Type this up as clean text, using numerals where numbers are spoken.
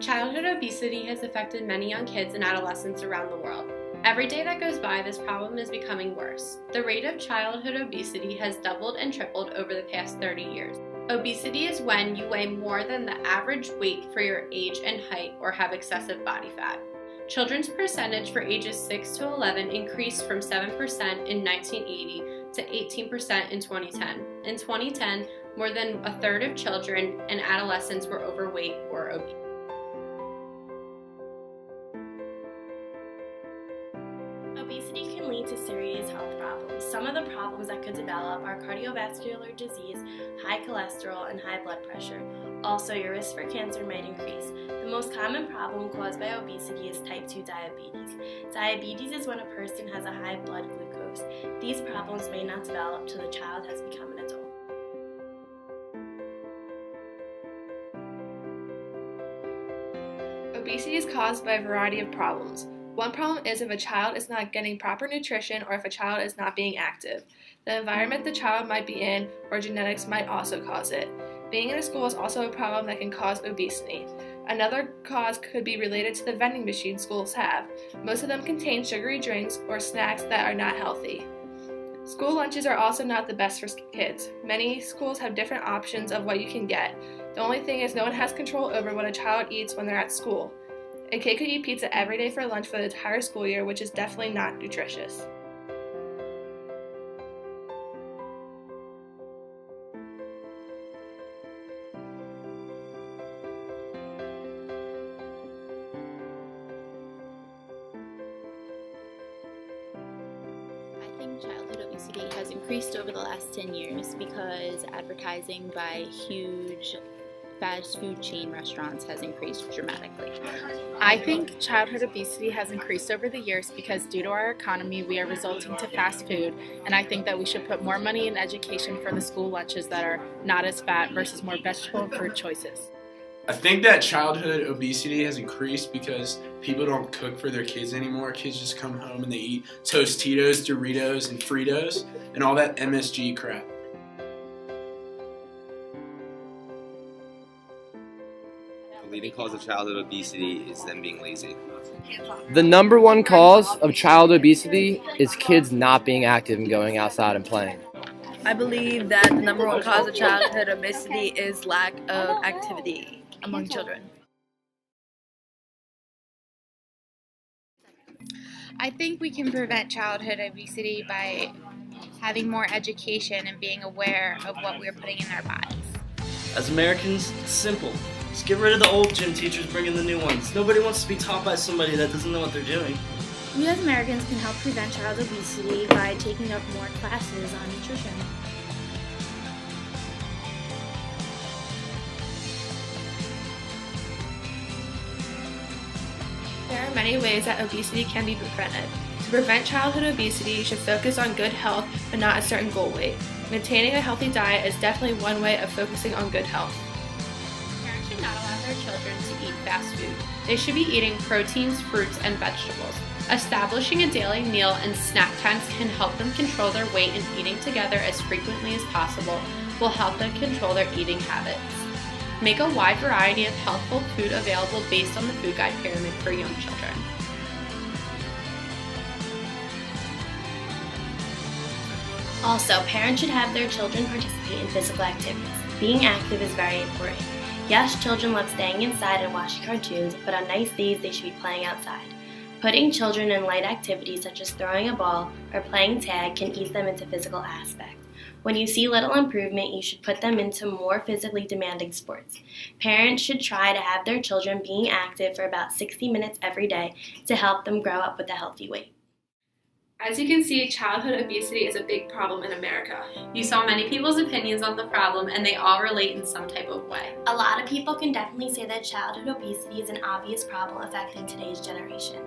Childhood obesity has affected many young kids and adolescents around the world. Every day that goes by, this problem is becoming worse. The rate of childhood obesity has doubled and tripled over the past 30 years. Obesity is when you weigh more than the average weight for your age and height or have excessive body fat. Children's percentage for ages 6 to 11 increased from 7% in 1980 to 18% in 2010. In 2010, more than a third of children and adolescents were overweight or obese. Obesity can lead to serious health problems. Some of the problems that could develop are cardiovascular disease, high cholesterol, and high blood pressure. Also, your risk for cancer might increase. The most common problem caused by obesity is type 2 diabetes. Diabetes is when a person has a high blood glucose. These problems may not develop till the child has become an adult. Obesity is caused by a variety of problems. One problem is if a child is not getting proper nutrition or if a child is not being active. The environment the child might be in or genetics might also cause it. Being in a school is also a problem that can cause obesity. Another cause could be related to the vending machines schools have. Most of them contain sugary drinks or snacks that are not healthy. School lunches are also not the best for kids. Many schools have different options of what you can get. The only thing is no one has control over what a child eats when they're at school. A kid could eat pizza every day for lunch for the entire school year, which is definitely not nutritious. I think childhood obesity has increased over the last 10 years because advertising by huge fast food chain restaurants has increased dramatically. I think childhood obesity has increased over the years because due to our economy, we are resulting to fast food, and I think that we should put more money in education for the school lunches that are not as fat versus more vegetable and fruit choices. I think that childhood obesity has increased because people don't cook for their kids anymore. Kids just come home and they eat Tostitos, Doritos, and Fritos, and all that MSG crap. The leading cause of childhood obesity is them being lazy. The number one cause of child obesity is kids not being active and going outside and playing. I believe that the number one cause of childhood obesity is lack of activity among children. I think we can prevent childhood obesity by having more education and being aware of what we're putting in our bodies. As Americans, it's simple. Just get rid of the old gym teachers, bring in the new ones. Nobody wants to be taught by somebody that doesn't know what they're doing. We as Americans can help prevent child obesity by taking up more classes on nutrition. There are many ways that obesity can be prevented. To prevent childhood obesity, you should focus on good health but not a certain goal weight. Maintaining a healthy diet is definitely one way of focusing on good health. Parents should not allow their children to eat fast food. They should be eating proteins, fruits, and vegetables. Establishing a daily meal and snack times can help them control their weight, and eating together as frequently as possible will help them control their eating habits. Make a wide variety of healthful food available based on the food guide pyramid for young children. Also, parents should have their children participate in physical activities. Being active is very important. Yes, children love staying inside and watching cartoons, but on nice days they should be playing outside. Putting children in light activities such as throwing a ball or playing tag can ease them into physical aspects. When you see little improvement, you should put them into more physically demanding sports. Parents should try to have their children being active for about 60 minutes every day to help them grow up with a healthy weight. As you can see, childhood obesity is a big problem in America. You saw many people's opinions on the problem, and they all relate in some type of way. A lot of people can definitely say that childhood obesity is an obvious problem affecting today's generation.